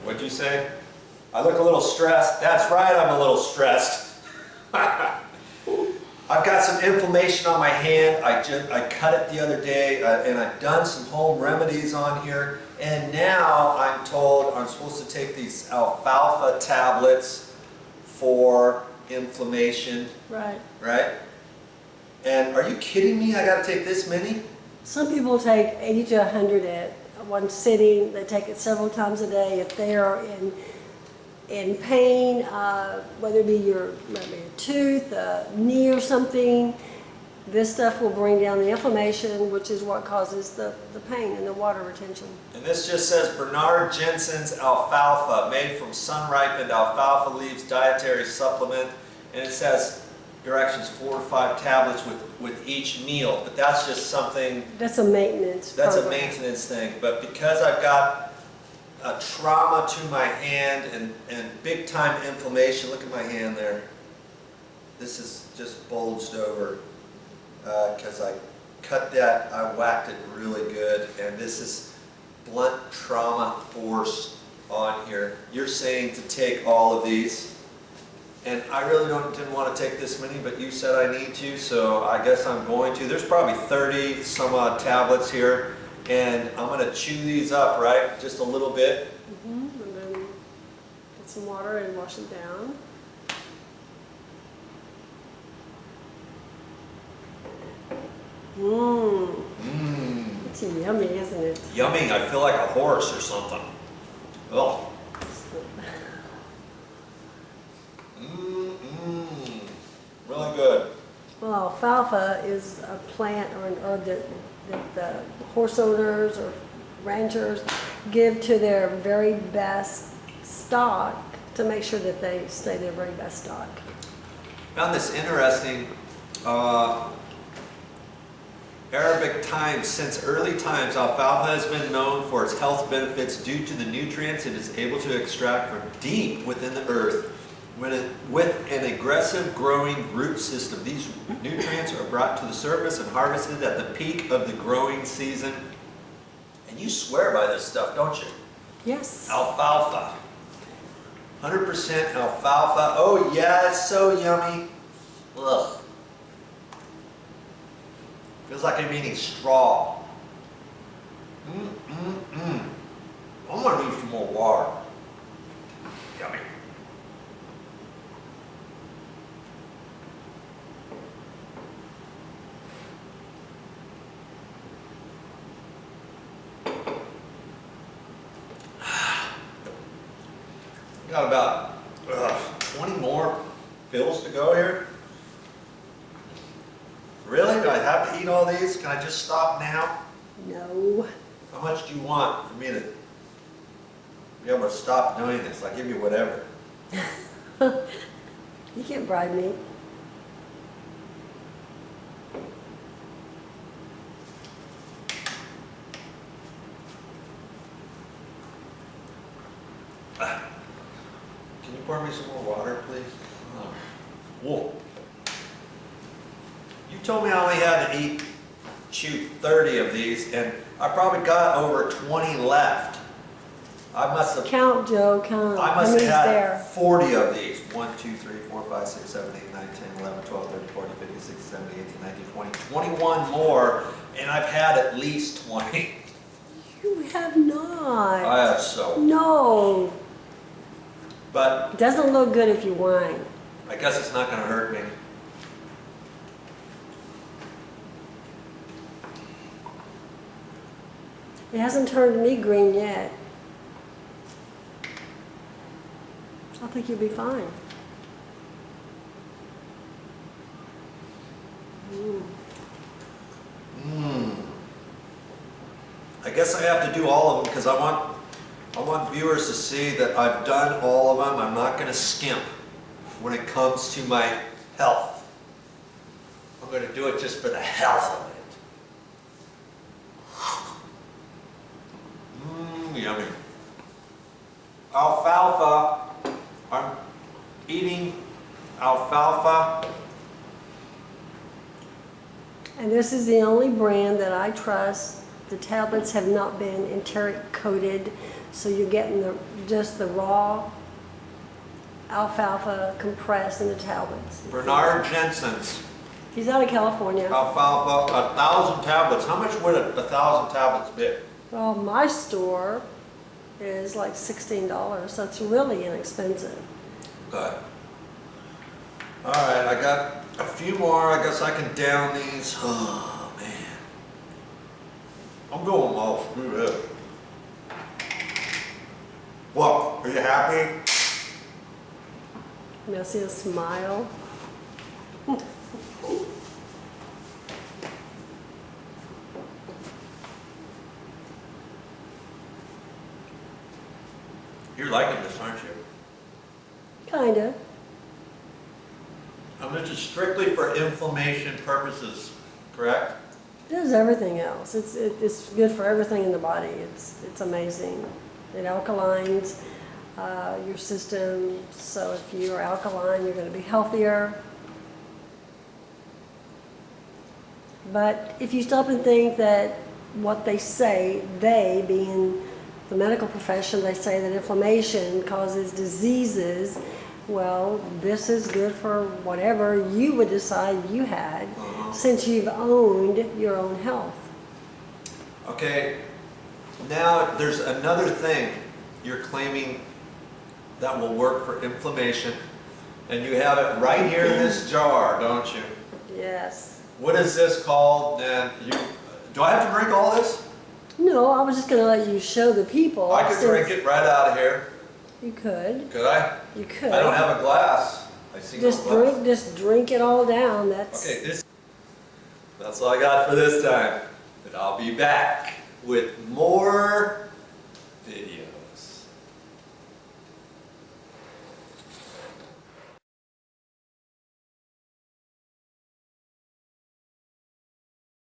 What'd you say? I look a little stressed. That's right, I'm a little stressed. I've got some inflammation on my hand. I cut it the other day, and I've done some home remedies on here. And now I'm told I'm supposed to take these alfalfa tablets for inflammation. Right. Right? And are you kidding me? I got to take this many? Some people take 80 to 100 at one sitting. They take it several times a day. If they are in pain, whether it be your tooth, knee or something, this stuff will bring down the inflammation, which is what causes the pain and the water retention. And this just says Bernard Jensen's alfalfa, made from sun-ripened alfalfa leaves, dietary supplement. And it says directions 4 to 5 tablets with each meal. But that's just something... That's a maintenance program. A maintenance thing. But because I've got a trauma to my hand and big time inflammation, look at my hand there. This is just bulged over because I cut that, I whacked it really good, and this is blunt trauma force on here. You're saying to take all of these, and I really didn't want to take this many, but you said I need to, so I guess I'm going to. There's probably 30 some odd tablets here, and I'm going to chew these up, right? Just a little bit. And then get some water and wash it down. It's yummy, isn't it? Yummy. I feel like a horse or something. Oh. Really good. Well, alfalfa is a plant or an herb that the horse owners or ranchers give to their very best stock to make sure that they stay their very best stock. Found this interesting. Arabic times, since early times, alfalfa has been known for its health benefits due to the nutrients it is able to extract from deep within the earth. With an aggressive growing root system, these nutrients are brought to the surface and harvested at the peak of the growing season. And you swear by this stuff, don't you? Yes. Alfalfa. 100% alfalfa. Oh yeah, it's so yummy. Ugh. Feels like I'm eating straw. I'm gonna need some more water. Yummy. Got about 20 more pills to go here. Really? Do I have to eat all these? Can I just stop now? No. How much do you want for me to be able to stop doing this? I'll give you whatever. You can't bribe me. Can you pour me some more water, please? Oh. Whoa. You told me I only had to chew 30 of these, and I probably got over 20 left. I must have... Count, Joe, count. I must have had there? 40 of these. 1, 2, 3, 4, 5, 6, 7, 8, 9, 10, 11, 12, 13, 14, 15, 16, 17, 18, 19, 20, 21 more, and I've had at least 20. You have not. I have so. No. But It doesn't look good if you whine. I guess it's not going to hurt me. It hasn't turned me green yet. I think you'll be fine. I guess I have to do all of them because I want viewers to see that I've done all of them. I'm not going to skimp when it comes to my health. I'm going to do it just for the health of it. Yummy. Alfalfa. I'm eating alfalfa. And this is the only brand that I trust The tablets have not been enteric coated, so you're getting just the raw alfalfa compressed in the tablets. Bernard Jensen's He's out of California. alfalfa, 1,000 tablets. How much would 1,000 tablets be? Well, my store is like $16, so it's really inexpensive. Good. All right, I got a few more. I guess I can down these. Oh, man. I'm going all screwed up. What? Are you happy? May I see a smile? You're liking this, aren't you? Kinda. And this is strictly for inflammation purposes, correct? It does everything else. It's good for everything in the body. It's amazing. It alkalines your system, so if you are alkaline, you're going to be healthier. But if you stop and think that what they say, they being the medical profession, they say that inflammation causes diseases. Well, this is good for whatever you would decide you had, since you've owned your own health. Okay, now there's another thing you're claiming that will work for inflammation, and you have it right here in this jar, don't you? Yes. What is this called? And do I have to drink all this? No, I was just going to let you show the people. I could drink it right out of here. You could. Could I? You could. I don't have a glass. I see no glass. Just drink it all down. That's Okay, that's all I got for this time. But I'll be back with more